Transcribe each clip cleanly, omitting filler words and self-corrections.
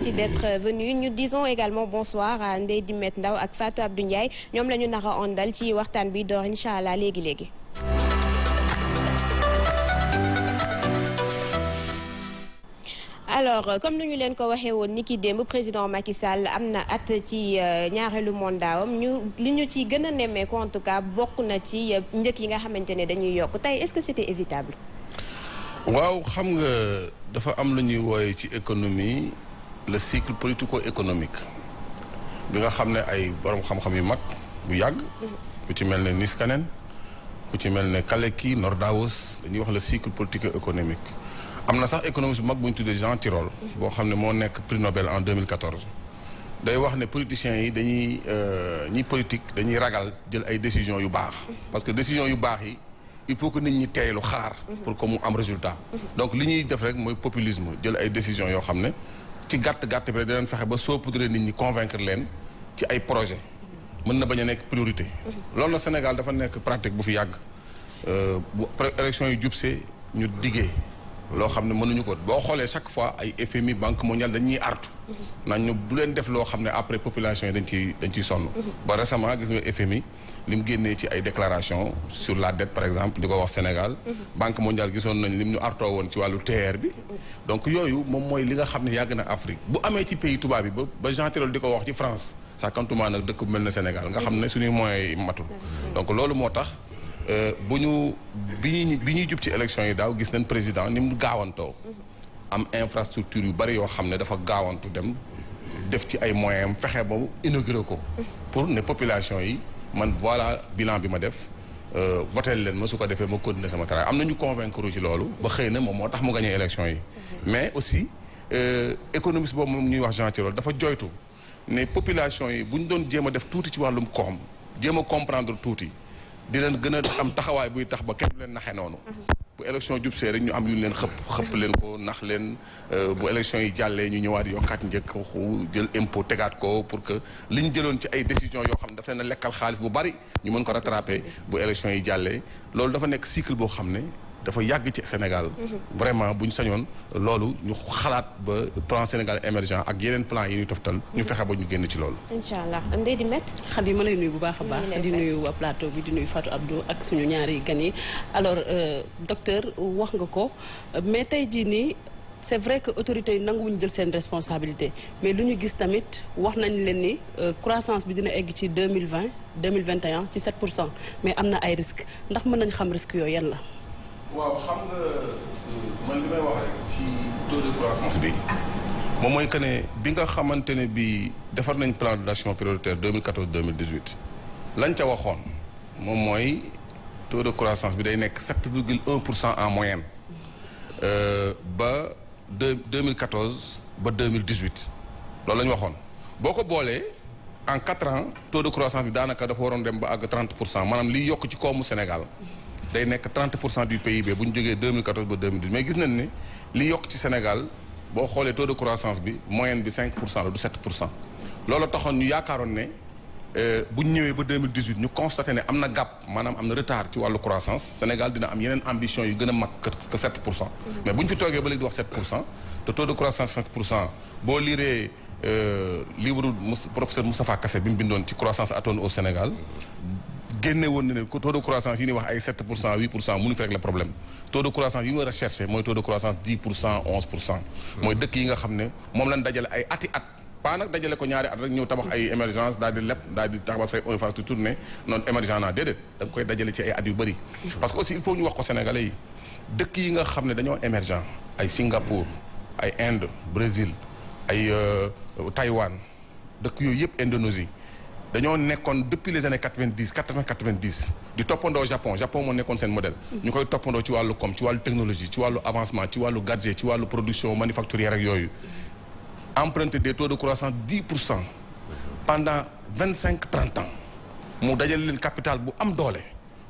Merci d'être venu. Nous disons également bonsoir à Ndeye Dimet Ndaw ak Fatou Abdou Ndiaye ñoom la ñu nar a àndal ci waxtaan bi door incha allah léegi. Alors comme ni ñu leen ko waxee woon ni ki démb président Macky Sall am na at ci ñaareelu mandaawam li ñu ci gën a nemmeeku en tout cas bokk na ci njëkk yi nga xamante ne dañuy yokk tey est-ce que c'était évitable. waaw xam nga dafa am lu ñuy wooye ci économie le cycle politico-économique bi nga xam ne ay borom xam-xam yu mag bu yàgg. ku ci mel ne Niskanen ku ci mel ne Kalecki Nordhaus dañuy wax le cycle politico-économique. am na sax économiste bu mag bu ñu tuddee Jean Tirole boo xam ne moo nekk prix Nobel en 2014 day wax ne politiciens yi dañuy ñi politique dañuy ragal jël ay décisions yu baax parce que décisions yu baax yi il faut que nit ñi teeylu xaar pour que mu am résultat donc li ñuy def rek mooy populisme jël ay décisions yoo xam ne ci gàtt bi rek dinañ fexe ba saupoudrer nit ñi convaincre leen ci ay projet mën na bañ a nekk priorité loolu na Sénégal dafa nekk pratique bu fi yàgg bu élection yi jubsee ñu diggee loo xam ne mënuñu ko boo xoolee chaque fois ay FMI Banque mondiale dañuy artu naan ñu bu leen def loo xam ne après population yi dañ ciy sonn ba récemment gis nga FMI li mu génnee ci ay déclaration sur la dette par exemple di ko wax Sénégal Banque mondiale gisoon nañ li mu ñu artoo woon ci wàllu TER bi donc yooyu moom mooy li nga xam ne yàgg na Afrique bu amee ci pays tubaab bi ba Jean Tirole di ko wax ci France sàkkantumaa nag dëkk bu mel ne Sénégal nga xam ne suñuy moyens yi matul donc loolu moo tax bi ñuy jub ci élection yi daaw gis nañ président ni mu gaawantoo am infrastructure yu bari yoo xam ne dafa gaawantu dem def ci ay moyens fexe ba inauguré ko pour ne population yi man voilà bilan bi ma def voté leen ma su ko defee ma continuer sama travail am nañu convaincre ci loolu ba xëy na moom moo tax mu gagné élection yi mais aussi économiste boobu moom ñuy wax Jean Tirole dafa joytu ne population yi bu ñu doon jéem a def tuuti ci wàllum koom jéem a comprendre tuuti di leen gën a am taxawaay buy tax ba kenn du leen naxe noonu bu élection jub see rek ñu am yu leen xëpp leen ko nax leen bu élection yi jàllee ñu ñëwaat yokkaat njëkk jël impôt tegaat ko pour que li ñu jëloon ci ay décisions yoo xam ne daf leen a lekkal xaalis bu bari ñu mën ko rattraper bu élection yi jàllee loolu dafa nekk cycle boo xam ne dafa yàgg ci Sénégal vraiment bu ñu sañoon loolu ñu xalaat ba plan Sénégal émergent ak yeneen plan yi ñuy toftal ñu fexe ba ñu génn ci loolu incha allah Ndeye Dimet Khady ma lay nuyu bu baax a baax di nuyu waa plateau bi di nuyu Fatou Abdou ak suñu ñaari gan yi alors docteur wax nga ko mais tey jii nii c'est vrai que autorités yi nanguwuñu jël seen responsabilité mais lu ñu gis tamit wax nañ leen ni croissance bi dina egg ci 2021 ci 7% mais am na ay risques ndax mën nañ xam risques yooyu yan la waaw xam nga man li may wax rek ci taux de croissance bi moom mooy que ne bi nga xamante ne bi defar nañ plan d'action prioritaire 2014-2018 lañ ca waxoon moom mooy taux de croissance bi day nekk 7,1% en moyenne ba 2014 ba 2018 loolu la ñu waxoon boo ko boolee en 4 ans taux de croissance bi daanaka dafa waroon dem ba àgg 30% maanaam liy yokk ci koomu Sénégal day nekk 30% du PIB bu ñu jógee 2014 ba 2018 mais gis nañ ne li yokk ci Sénégal boo xoolee taux de croissance bi moyenne bi 5% la du 7%. loolu taxoon ñu yaakaaroon ne bu ñu ñëwee ba 2018 ñu constaté ne am na gap maanaam am na retard ci wàllu croissance Sénégal dina am yeneen ambition yu gën a mag que 7%. mais bu ñu fi toogee ba léegi di wax 7% te taux de croissance 7% boo liiree livre professeur Moustapha Kassé bi mu bindoon ci croissance atone au Sénégal. génne woon na ne taux de croissance yi ñuy wax ay 7% 8% mënu fi rek le problème taux de croissance yi ñu war a chercher mooy taux de croissance 10% 11%. mooy dëkk yi nga xam ne moom lañ dajale ay ati at. pas nag dajale ko ñaari at rek ñëw tabax ay émergence daal di leb daal di tabax say infrastructure ne noonu émergent naa déedéet da nga koy dajale ci ay at yu bëri. parce que aussi il faut ñu wax ko Sénégalais yi dëkk yi nga xam ne dañoo émergent ay Singapour ay Inde Brésil ay Taïwan dëkk yooyu yëpp Indonésie. dañoo nekkoon depuis les années 90 di toppandoo Japon moo nekkoon seen modèle ñu koy toppandoo ci wàllu com ci wàllu technologie ci wàllu avancement ci wàllu gadget ci wàllu production manufacturière ak yooyu emprunté des taux de croissance 10% pendant 25-30 ans mu dajale leen capital bu am doole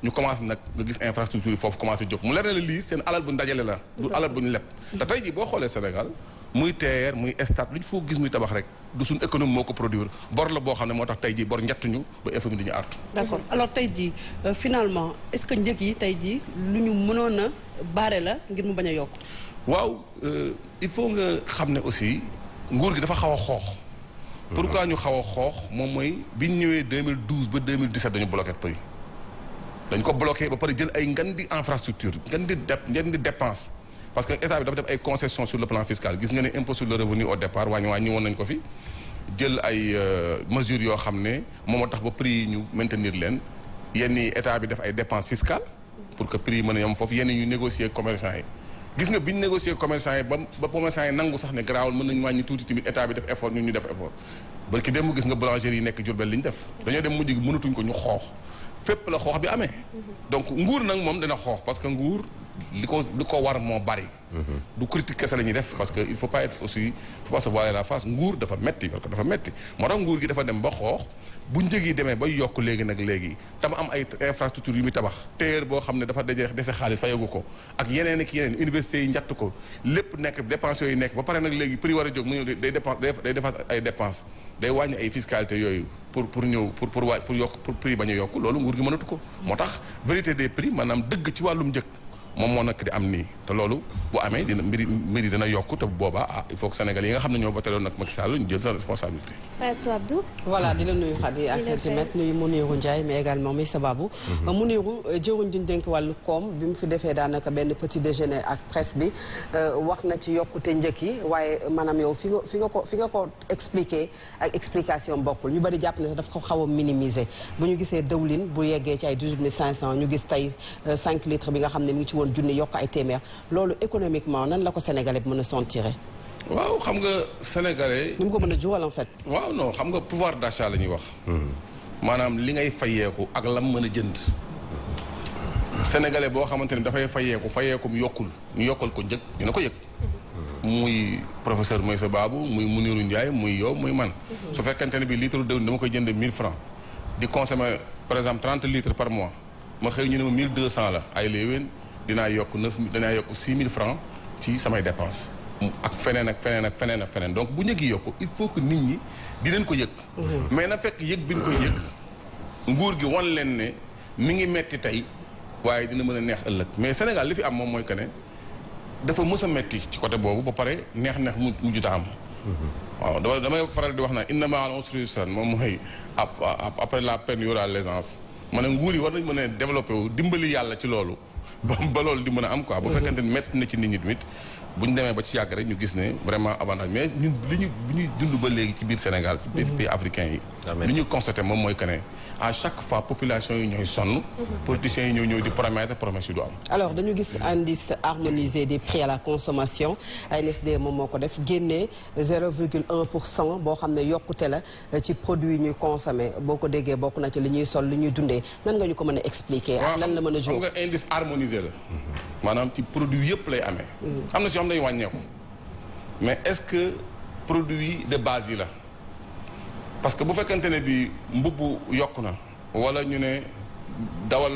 ñu commencé nag nga gis infrastructure yi foofu commencé jóg mu leer na la lii seen alal bu ñu dajale la du alal bu ñu leb te tey jii boo xoolee Sénégal muy TER muy stade lu ñu foo gis muy tabax rek du suñ économie moo ko produire bor la boo xam ne moo tax tey jii bor njettuñu ba FMI duñu artu. d'accord alors tey jii finalement est-ce que njëg yi tey jii lu ñu mënoon a baare la ngir mu bañ a yokk. waaw il faut nga xam ne aussi nguur gi dafa xaw a xoox. pourquoi ñu xaw a xoox moom mooy bi ñu ñëwee 2012 ba 2017 dañu bloqué prix dañ ko bloqué ba pare jël ay ngan di infrastructure ngan di dépense parce que état bi dafa def ay concessions sur le plan fiscal gis nga ne impôt sur le revenu au départ wàññi woon nañ ko fi jël ay mesures yoo xam ne moom moo tax ba prix yi ñu maintenir leen yenn yi état bi def ay dépenses fiscales pour que prix yi mën a yem foofu yenn ñu négocier commerçant yi gis nga bi ñu négocier commerçant yi ba commerçant yi nangu sax ne garaawul mën nañu wàññi tuuti tamit état bi def effort ñun ñu def effort barki démb gis nga boulangerie yi nekk Diourbel li ñu def dañoo dem mujj gi mënatuñ ko ñu xoox fépp la xoox bi amee donc nguur nag moom dina xoox parce que nguur li ko war moo bari du critique kese la ñuy def parce que il faut pas être aussi faut pas se voiler la face nguur dafa metti parce que dafa metti moo tax nguur gi dafa dem ba xoox bu njëg yi demee ba yokk léegi tam am ay infrastructure yu muy tabax téer boo xam ne dafa dese xaalis fayagu ko ak yeneen ak yeneen université yi njatt ko lépp nekk dépenses yooyu nekk ba pare nag léegi prix war a jóg mu ñëw day dépense ay dépenses day wàññi ay fiscalité yooyu pour yokk pour prix bañ a yokk loolu nguur gi mënatu ko moo tax vérité des prix maanaam dëgg ci wàllum njëg moom moo nekk di am nii te loolu bu amee dina mbir yi dina yokk te bu boobaa il faut que Sénégal yi nga xam ne ñoo voté loon nag Macky Sall ñu jël sa responsabilité. Abdou. voilà di la nuyu Khady ak Timet nuyu Mounirou Ndiaye mais également muy Sababou. Mounirou jëwuñ duñ dénk wàllu koom bi mu fi defee daanaka benn petit déjeuner ak presse bi wax na ci yokkute njëkk yi waaye maanaam yow fi nga ko expliqué ak explication bokkul ñu bari jàpp ne sax daf ko xaw a minimiser bu ñu gisee dëwlin bu yeggee ci ay 18500 ñu gis tey 5 litres bi nga xam ne mu ngi ci woon junni yokk ay téeméer loolu économiquement nan la ko sénégalais bi mën a sentir. waaw xam nga sénégalais. ni mu ko mën a juwal en fait. waaw non xam nga pouvoir d'achat la ñuy wax. maanaam li ngay fayeeku ak lam mën a jënd. sénégalais boo xamante ni dafay fayeekum yokkul ñu yokkal ko njëg dina ko yëg. muy professeur Meissa Babou muy Mounirou Ndiaye muy yow muy man. su fekkente ne bi litre diwlin dama koy jënd 1000 francs di consommer par exemple 30 litres par mois ma xëy ñu ne ma 1200 la ay léewén dinaa yokk 6000 francs ci samay dépenses. ak feneen donc bu njëg yi yokku il faut que nit ñi di leen ko yëg. mais na fekk yëg bi ñu koy yëg nguur gi wan leen ne mi ngi metti tey waaye dina mën a neex ëllëg mais Sénégal li fi am moom mooy que ne dafa mës a metti ci côté boobu ba pare neex mu juta am. waaw damay faral di wax na inna ma'al usri yusran moom mooy après la peine y aura l'aisance ma ne nguur yi war nañ mën a développé wu dimbali yàlla ci loolu ba loolu di mën a am quoi. bu fekkente ni metti na ci nit ñi tamit bu ñu demee ba ci yàgg rek ñu gis ne vraiment avantage mais ñun bu ñuy dund ba léegi ci biir Sénégal ci biir pays africain yi li ñu constaté moom mooy que ne à chaque fois population yi ñooy sonn politiciens yi ñëw di promettre promesse yi du am. Alors dañu gis indice harmonisé des prix à la consommation ANSD moom moo ko def génnee 0,1% boo xam ne yokkute la ci produit yi ñuy consommé boo ko déggee bokk na ci li ñuy sol li ñuy dundee nan nga ñu ko mën a expliquer ak lan la mën a jóg. xam nga indice harmonisé la maanaam ci produit yëpp lay amee. am na si yoo xam ne dañuy wàññeeku mais est-ce que produit de base yi la parce que bu fekkente ne bi mbubb yokk na wala ñu ne dawal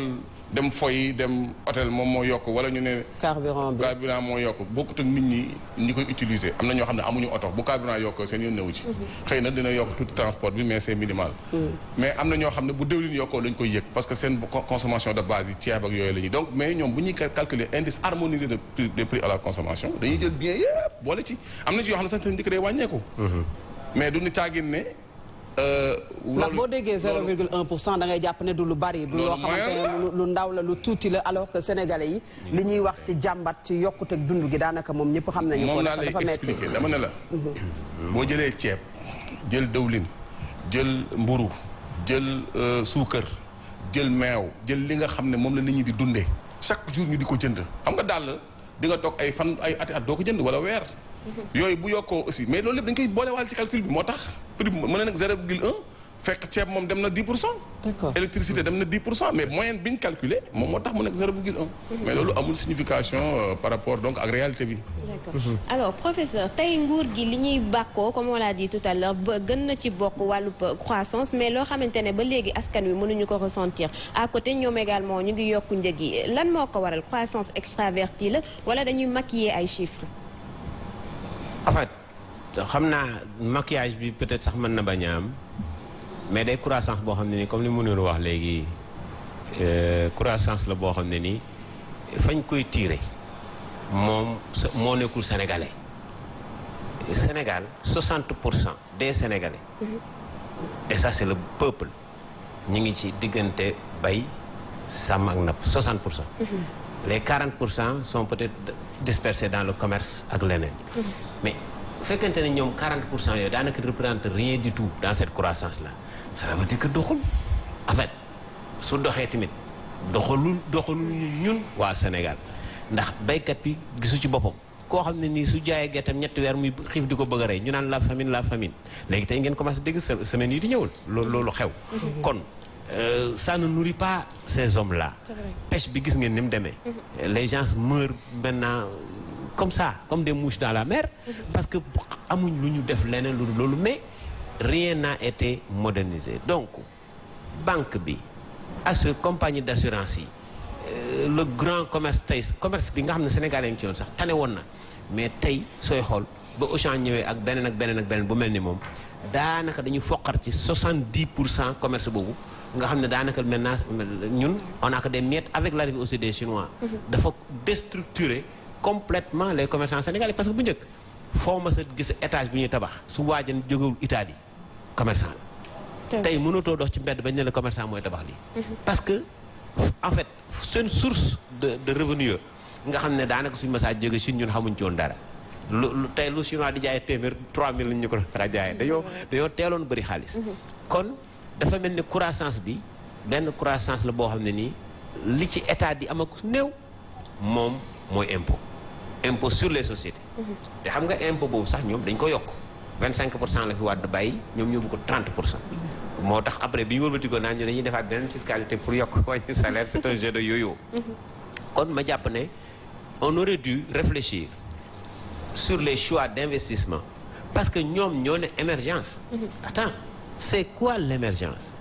dem foy dem hôtel moom moo yokk wala ñu ne carburant moo yokk bokkut ak nit ñi koy utiliser am na ñoo xam ne amuñu oto bu carburant yokk seen yoon newu ci xëy na dina yokk tout transport bi mais c'est minimal mais am na ñoo xam ne bu déwlin yokkoo lañ koy yëg parce que seen consommation de base yi ceeb ak yooyu la ñuy donc mais ñoom bu ñuy calculer indice harmonisé des prix à la consommation dañuy jël bien yëpp boole ci am na ci yoo xam ne sax seen njëkk day wàññeeku mais du ni caagin ne ndax boo déggee 0,1% da ngay jàpp ne du lu bari du loo xamante ne lu ndaw la lu tuuti la alors que sénégalais yi li ñuy wax ci jàmbat ci yokkuteeg dund gi daanaka moom ñëpp xam nañu ko dafa metti dama ne la boo jëlee ceeb jël dëwlin jël mburu jël suukar jël meew jël li nga xam ne moom la nit ñi di dundee chaque jour ñu di ko jënd xam nga daal di nga toog ay fan ay ati at doo ko jënd wala weer yooyu bu yokkoo aussi mais loolu lépp dañ koy boolewaal ci calcul bi moo tax prix mën na nag 0,1 fekk ceeb moom dem na 10%. D'accord. Électricité dem na 10% mais moyenne bi ñu calculé moom moo tax mu nekk 0,1. mais loolu amul signification par rapport donc ak réalité bi. D'accord. Alors professeur tey nguur gi li ñuy bàkkoo comme on l'a dit tout à l'heure ba gën na ci bokk wàllu croissance mais loo xamante ne ba léegi askan wi mënuñu ko ressentir à côté ñoom également ñu ngi yokku njëg yi lan moo ko waral croissance extravertie la wala dañuy maquiller ay chiffres. En fait xam naa maquillage bi peut-être sax mën na bañ a am mais day croissance boo xam ne nii comme li Mounirou wax léegi croissance la boo xam ne nii fañ koy tirer moom moo nekkul sénégalais Sénégal 60% des Sénégalais et ça c'est le peuple ñu ngi ci diggante bay sàmm ak napp 60%. Les 40% sont peut-être dispersés dans le commerce ak leneen. mais bu fekkente ne ñoom 40% yooyu daanaka ne représente rien du tout dans cette croissance là ça veut dire que doxul en fait su doxee tamit doxalul ñun waa Sénégal ndax baykat bi gisu ci boppam. koo xam ne nii su jaayee gerteem ñetti weer muy xiif di ko bëgg a rey ñu naan la famine léegi tey ngeen commencé dégg semaine yi di ñëwul loolu xew kon ça ne nourrit pas ces hommes là pêche bi gis ngeen ni mu demee les gens meurent maintenant comme ça comme des mouches dans la mer parce que amuñ lu ñu def leneen lu loolu mais rien n'a été modernisé donc banque bi compagnie d'assurance yi le grand commerce tey commerce bi nga xam ne Sénégal yi ci yoon sax tane woon na mais tey sooy xool ba Auchan ñëwee ak beneen bu mel ni moom daanaka dañu foqar ci 70% commerce boobu nga xam ne daanaka maintenant ñun on a que des miettes avec l'arrivée aussi des Chinois. dafa déstructurer complètement les commerçants sénégalais parce que bu njëkk foo ma sa gis étage bu ñuy tabax su waajan jógewul Italie commerçant la tey mënatoo dox ci mbedd bañ ne la commerçant mooy tabax lii parce que en fait seen source de revenu nga xam ne daanaka suñu message jóge Chine ñun xamuñ ci woon dara tey lu chinois di jaayee téeméer 3000 lañ ñu ko dara jaayee dañoo teeloon bëri xaalis kon dafa mel ni croissance bi benn croissance la boo xam ne nii li ci état di am ak néew moom mooy impôt sur les sociétés te xam nga impôt boobu sax ñoom dañ ko yokk 25% la fi Wade bàyyi ñoom ñoo ko 30%. moo tax après bi ñu wëlbatikoo naan ñu dañuy defaat beneen fiscalité pour yokk wàññi salaire c'est un jeu de yo-yo. kon ma jàpp ne on aurait dû réfléchir sur les choix d'investissement parce que ñoom ñoo ne émergence. attends c'est quoi l'émergence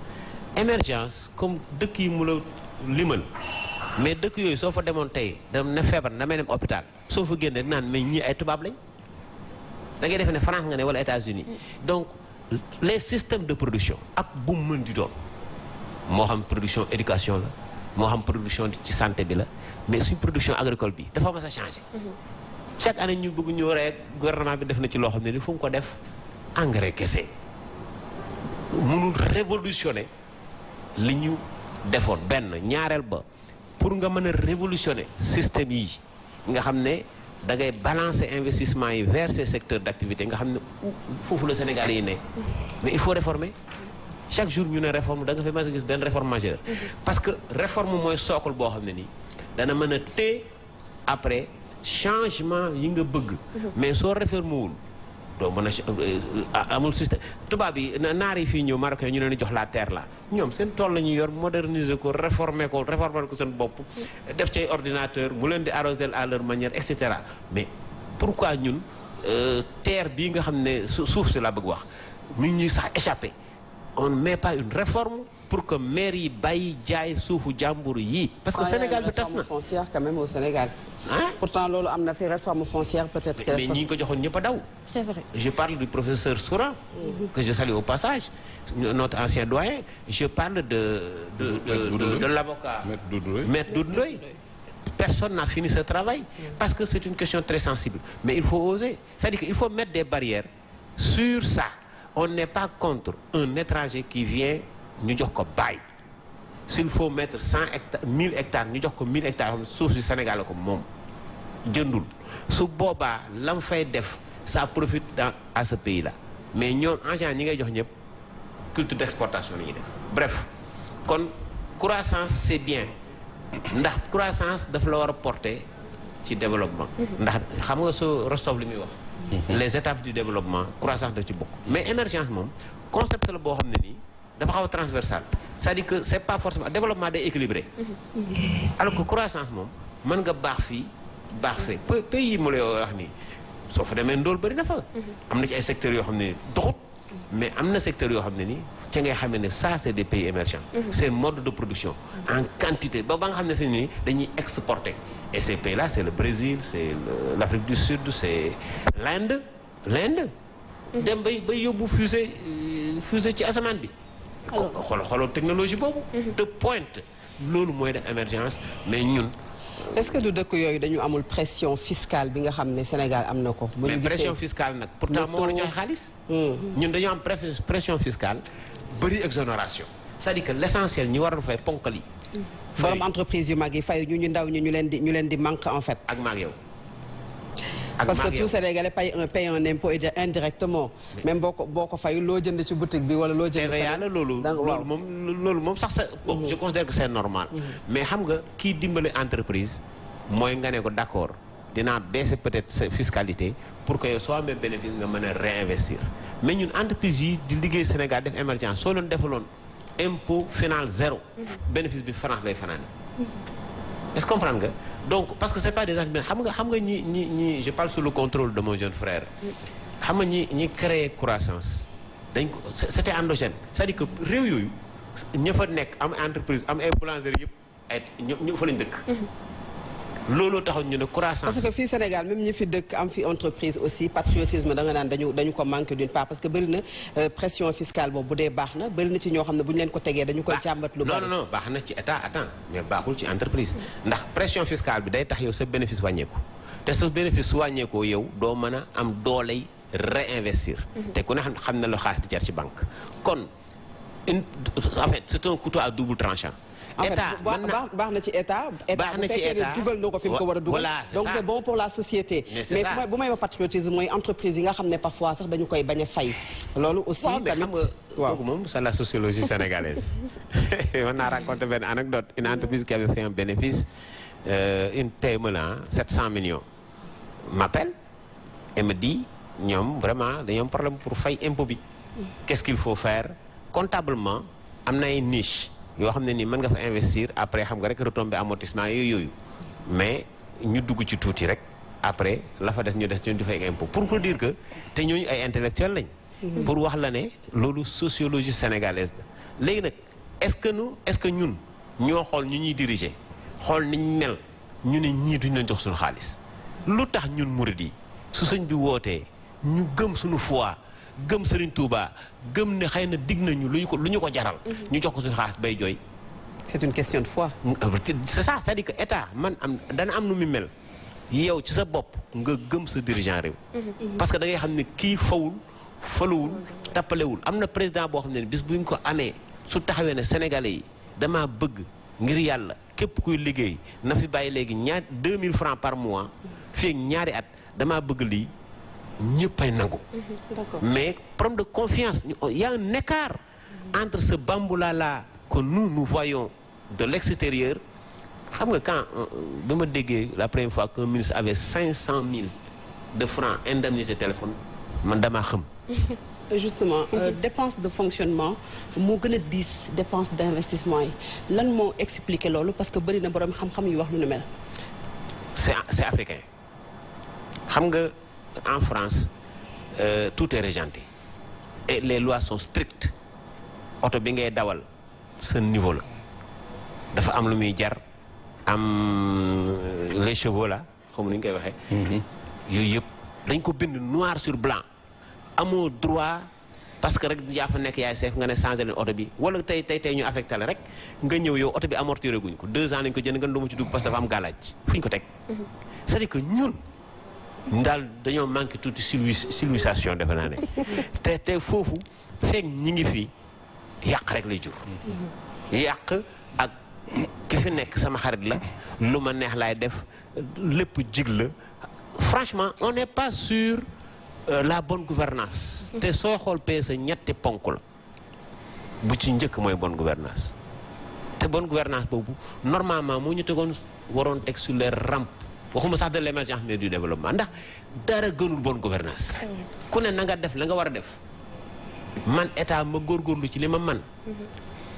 comme dëkk yi mu la limal mais dëkk yooyu soo fa demoon tey dem na feebar damay dem hôpital soo fa génnee naan mais ñii ay tubaab lañ da ngay defe ne France nga ne wala États-Unis donc les systèmes de production ak bu mu mën di doon moo xam production éducation la moo xam production ci santé bi la mais suñ production agricole bi dafa mas a changé chaque année ñu bëgg ñu rek gouvernement bi def na ci loo xam ne ni fu mu ko def engrais kese mënul révolutionner li ñu defoon benn ñaareel ba pour nga mën a révolutionner système yi nga xam ne da ngay balancer investissement yi vers ces secteurs d'activité nga xam ne foofu la Sénégal yi ne mais il faut réformer chaque jour ñu ne réforme da nga fi mas a gis benn réforme majeure parce que réforme mooy sookul boo xam ne nii dana mën a téye après changement yi nga bëgg mais soo réforme wul doo mën a amul système tubaab yi naar yi fii ñëw marocain ñu leen di jox la terre la ñoom seen tool la ñuy yor moderniser ko réformer ko seen bopp def ci ordinateur mu leen di arroser à leur manière et cetera mais pourquoi ñun terre bii nga xam ne suuf si laa bëgg wax mi ngi ñuy sax échappé on ne met pas une réforme pour que maire yi bàyyi jaay suufu jàmbur yi parce que Sénégal bi tas na réforme foncière quand même au Sénégal. Pourtant loolu am na fi réforme foncière peut-être. mais ñi ko joxoon ñëpp a daw. C'est vrai. Je parle du professeur Soura que je salue au passage notre ancien doyen. Je parle de l'avocat Maître Doudou Ndoye. Personne n'a fini ce travail parce que c'est une question très sensible mais il faut oser c'est-à-dire qu'il faut mettre des barrières sur ça. On n'est pas contre un étranger qui vient ñu jox ko bail s'il faut mettre 100 hectares 1000 hectares ñu jox ko 1000 hectares suuf si Sénégal la ko moom jëndul su boobaa lam fay def ça profite à ce pays là mais ñoom en général ñi ngay jox ñëpp culture d'exportation la ñuy def bref kon croissance c'est bien ndax croissance dafa la war a porter ci développement ndax xam nga su Rostov li muy wax les étapes du développement croissance daf ci bokk mais émergence moom concept la boo xam ne nii dafa xaw a transversal c'est-à-dire que c'est pas forcément développement day équilibré alors que croissance moom mën nga baax fii baax fee pays yi mu lay wax nii soo fa demee ndóol bëri na fa am na ci ay secteurs yoo xam ne doxut mais am na secteurs yoo xam ne nii ca ngay xamee ne ça c'est des pays émergents c'est mode de production en quantité ba nga xam ne fi nii dañuy exporter et ces pays-là c'est le Brésil c'est l'Afrique du Sud c'est l'Inde dem bay yóbbu fusée ci asamaan bi xooloo technologie boobu de pointe loolu mooy def émergence mais ñun est-ce que du dëkk yooyu dañu amul pression fiscale bi nga xam ne Sénégal am na ko. mais pression fiscale nag pourtant moo war a joxe xaalis. ñun dañoo am pression fiscale bëri exonération. c'est-à-dire que l'essentiel ñi war a fay ponkal yi. borom entreprise yu mag yi fay ñu ndaw ñu leen di manque en fait. ak maag yow. parce que tout Sénégalais paye un impôt indirectement. même boo ko fayul loo jënd ci boutique bi wala loo jënd. TVA la loolu moom sax sa. je considère que c'est normal. mais xam nga kii dimbale entreprise mooy nga ne ko d'accord dinaa baisser peut-être sa fiscalité pour que yow soo amee bénéfice nga mën a réinvestir mais ñun entreprise yi di liggéey Sénégal def émergence soo leen defaloon impôt final 0. bénéfice bi France lay fanaan. est-ce que comprendre nga donc parce que c'est pas des entreprises xam nga ñi je parle sous le contrôle de mon jeune frère. xam nga ñi créer croissance dañ ko c'était endogène c'est-à-dire que réew yooyu ña fa nekk am entreprise am ay boulangerie yëpp ay ñu fa lañ dëkk. looloo taxoon ñu ne croissance. parce que fii Sénégal même ñi fi dëkk am fi entreprise aussi patriotisme da nga naan dañu ko manqué d'une part parce que bëri na pression fiscale boobu bu dee baax na bëri na ci ñoo xam ne bu ñu leen ko tegee dañu koy jàmbat lu bari. non baax na ci état mais baaxul ci entreprise. ndax pression fiscale bi day tax yow sa bénéfice wàññeeku te sa bénéfice su wàññeekoo yow doo mën a am dooley réinvestir. te ku ne xam na la xaalis di jar ci banque kon en fait c'est un couteau à double tranchant. état baax na ci état. baax na ci état dugal na ko fi mu ko war a dugal. donc c'est bon pour la société. mais bu may wax patriotisme mooy entreprise yi nga xam ne parfois sax dañu koy bañ a fay. loolu aussi tamit waaw moom c'est la sociologie sénégalaise. on a raconté benn anecdote une entreprise qui avait fait un bénéfice une PME là 700 millions m'appelle et me dit ñoom vraiment dañoo am problème pour fay impôt bi. qu'est-ce qu'il faut faire comptablement am na ay niche yoo xam ne nii mën nga fa investir après xam nga rek retombé amortissement yooyu mais ñu dugg ci tuuti rek après la fa des ñu di fay impôt pour dire que te ñooñu ay intellectuels lañ. pour wax la ne loolu sociologie sénégalaise la. léegi nag est-ce que ñun ñoo xool ñu ñuy diriger xool niñ mel ñu ne ñii duñ leen jox suñu xaalis lu tax ñun murid yi su sëñ bi wootee ñu gëm suñu foi gëm Serigne Touba gëm ne xëy na dig nañu lu ñu ko jaral. ñu jox ko suñu xaalis bay jooy. c'est une question de foi. c'est ça c'est-à-dire que état dana am nu mu mel yow ci sa bopp nga gëm sa dirigeant réew. parce que da ngay xam ne kii fawul faluwul tappalewul am na président boo xam ne bis bu ñu ko amee su taxawee ne sénégalais yi damaa bëgg ngir yàlla képp kuy liggéey na fi bàyyi léegi 2000 francs par mois fii ak ñaari at damaa bëgg lii. ñëppay nangu. mais problème de confiance il y a un écart entre ce bamboula là que nous voyons de l'extérieur xam nga quand ba ma déggee la première fois qu'un ministre avait 500 000 de francs indemnité téléphone man damaa xam. justement dépense de fonctionnement moo gën a diis dépense d'investissement yi lan moo expliquer loolu parce que bëri na borom xam-xam yu wax lu nu mel. c'est africain xam nga. En France tout est régenté et les lois sont strictes oto bi ngay dawal ce niveau la dafa am lu muy jar am les chevaux là xam nu ñu koy waxee. yooyu yëpp dañ ko bind noir sur blanc amoo droit parce que rek yaa fa nekk yaay seef nga ne changé leen oto bi wala tey ñu affecté la rek nga ñëw yow oto bi amortiré guñ ko 2 ans lañ ko jënd nga doomu ci dugg parce que dafa am galaaj fu ñu ko teg. c'est-à-dire que ñun. daal dañoo manqué tuuti civilisation defe naa ne te foofu fekk ñi ngi fi yàq rek lay jur yàq ak ki fi nekk sama xarit la lu ma neex laay def lépp jig la franchement on n'est pas sur la bonne gouvernance te sooy xool PSE ñetti ponk la bu ci njëkk mooy bonne gouvernance te bonne gouvernance boobu normalement moo ñu tegoon waroon teg sur les rampes waxuma sax de l'émergence mais du développement ndax dara gënul bonne gouvernance ku ne na nga def la nga war a def man état ma góorgóorlu ci li ma man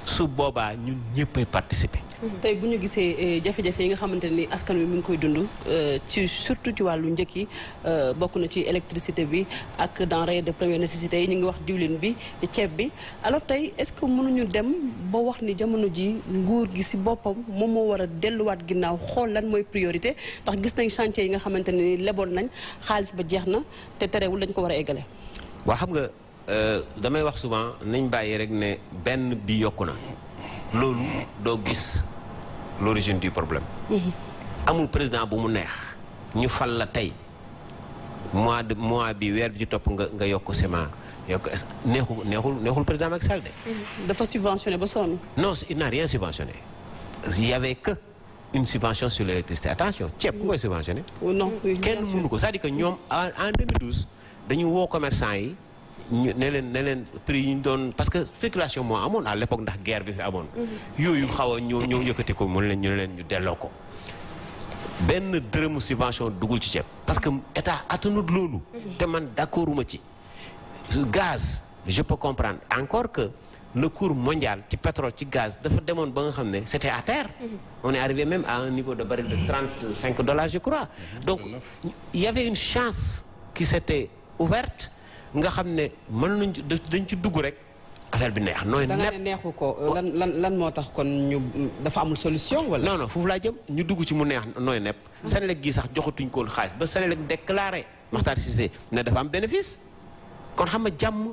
su boobaa ñun ñëppay participer. tey bu ñu gisee jafe-jafe yi nga xamante ni askan wi mu ngi koy dund ci surtout ci wàllu njëkk yi bokk na ci électricité bi ak denrées de première nécessité yi ñu ngi wax diwlin bi ceeb bi alors tey est-ce que mënuñu dem ba wax ni jamono ji nguur gi ci boppam moom moo war a delluwaat ginnaaw xool lan mooy priorité ndax gis nañ chantier yi nga xamante ni leboon nañ xaalis ba jeex na te terewul dañ ko war a eggale. waa xam nga damay wax souvent nañ bàyyi rek ne benn bi yokku na loolu doo gis l'origine du problème. amul président bu mu neex ñu fal la tey mois bi weer bi ci topp nga yokk ciment yokk neexul président Macky Sall de. dafa subventionné ba sonn. non il n'a rien subventionné il y avait que une subvention sur l'électricité attention ceeb ku koy subventionné. non kenn mënu ko c'est-à-dire que ñoom en 2012 dañu woo commerçant yi ñu ne leen prix yi ñu doon parce que spéculation moo amoon à l'époque ndax guerre bi fi amoon. yooyu xaw a ñëw yëkkati ko ñu ne leen ñu delloo ko. benn dërëmu subvention dugul ci ceeb parce que état attanut loolu. te man d'accorduma ci. gaz je peux comprendre encore que le cours mondial ci pétrole ci gaz dafa demoon ba nga xam ne c'était à terre. on est arrivé même à un niveau de baril de $35 je crois. donc il y avait une chance qui s'était ouverte nga xam ne mën nañ dañ ci dugg rek affaire bi neex. nooy nepp da nga ne neexu ko lan moo tax kon ñu dafa amul solution wala. non foofu laa jëm ñu dugg ci mu neex nooy nepp. Senelec gi sax joxatuñ ko xaalis ba Senelec déclaré Makhtar Cissé ne dafa am bénéfice. kon xam nga jàmm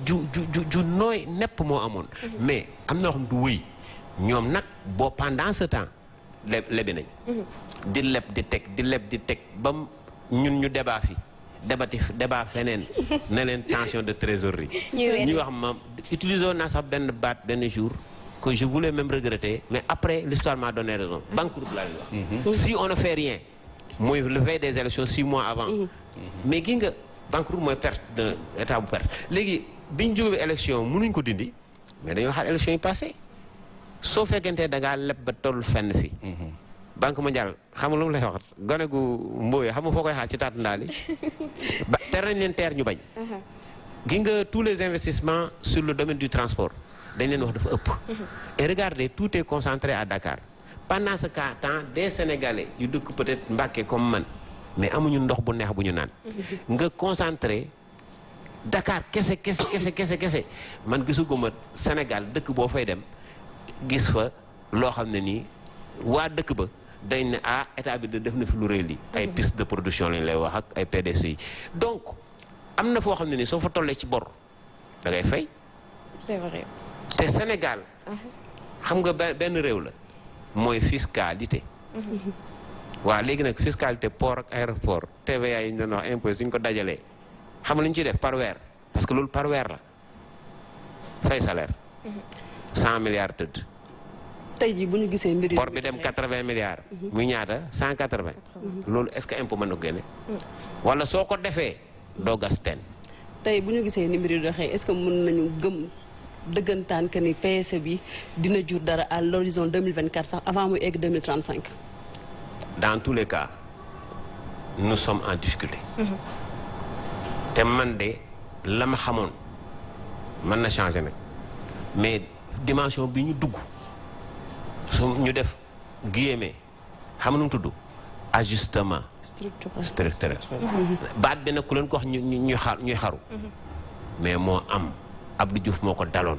ju nooy nepp moo amoon. mais am na loo xam du wëy ñoom nag boo pendant ce temps lebi nañ. di leb di teg ba ñun ñu débat fi débat feneen ne leen tension de trésorerie. ñu wax ma utiliser naa sax benn jour que je voulais même regretter mais après l'histoire m'a donné raison banqueroute laa leen wax. si on ne fait rien mooy le veille des élections 6 mois avant. mais gi nga. banqueroute mooy perte de état bu perte léegi bi ñu jógee élection mënuñ ko dindi mais dañoo xaar élection yi passé soo fekkentee da ngaa leb ba toll fenn fi banque mondiale xam nga lu mu lay wax gone gu mbooyee xam nga foo koy xaar ci taatu ndaali ba ter nañ leen teer ñu bañ gi nga tous les investissements sur le domaine du transport dañ leen wax dafa ëpp et regardez tout est concentré à Dakar pendant ce temps des Sénégalais yu dëkk peut-être Mbacké comme man mais amuñu ndox bu neex bu ñu naan nga concentré Dakar kese man gisuguma Sénégal dëkk boo fay dem gis fa loo xam ne nii waa dëkk ba dañ ne état bi def na fi lu rëy lii ay piste de production lañ lay wax ak ay PDC yi donc am na foo xam ne nii soo fa tollee ci bor da ngay fay. c'est vrai. te Sénégal xam nga benn réew la mooy fiscalité. waaw léegi nag fiscalité port ak aéroport TVA yi ñu doon wax impôt suñ ko dajalee xam nga lu ñu ciy def par weer parce que loolu par weer la fay salaire. 100 milliards tëdd. tey jii bu ñu gisee mbir yi. port bi dem 80 milliards. muy ñaata 180. loolu est-ce que impôt mën na ko génne. wala soo ko defee doo gas teen. tey bu ñu gisee ni mbir yi doxee est-ce que mën nañu gëm dëggantaan que ni PSE bi dina jur dara à l'horizon 2024 sax avant muy egg 2035. dans tous les cas nous sommes en difficulté. te man de la ma xamoon mën na changer nag mais dimension bi ñu dugg su ñu def guillemets xam nu mu tudd ajustement structurel. baat bi nag ku leen ko wax ñuy xaru. mais moo am Abdou Diouf moo ko daloon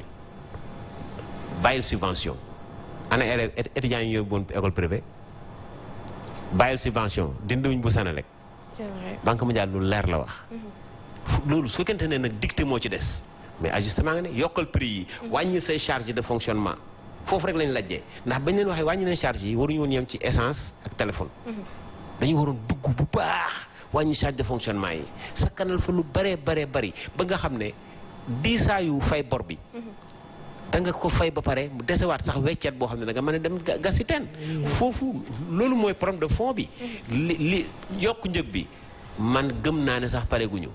bàyyil subvention ana élèves étudiants yi yóbbuwoon école privée. bàyyil subvention dindiwuñ bu Senelec. c'est vrai. Banque mondiale lu leer la wax. loolu su fekkente ne nag dicté moo ci des mais ajustement nga ne yokkal prix yi. wàññi say charge de fonctionnement foofu rek lañ lajjee ndax bañ leen waxee wàññi leen charge yi waruñu woon yem ci essence ak téléphone. dañu waroon dugg bu baax wàññi charge de fonctionnement yi sakkanal fa lu bëree bëri ba nga xam ne diisaayu fay bor bi. da nga ko fay ba pare mu desewaat sax weccet boo xam ne da nga mën a dem gas si teen foofu loolu mooy problème de fond bi. li yokk njëg bi man gëm naa ne sax pare guñu.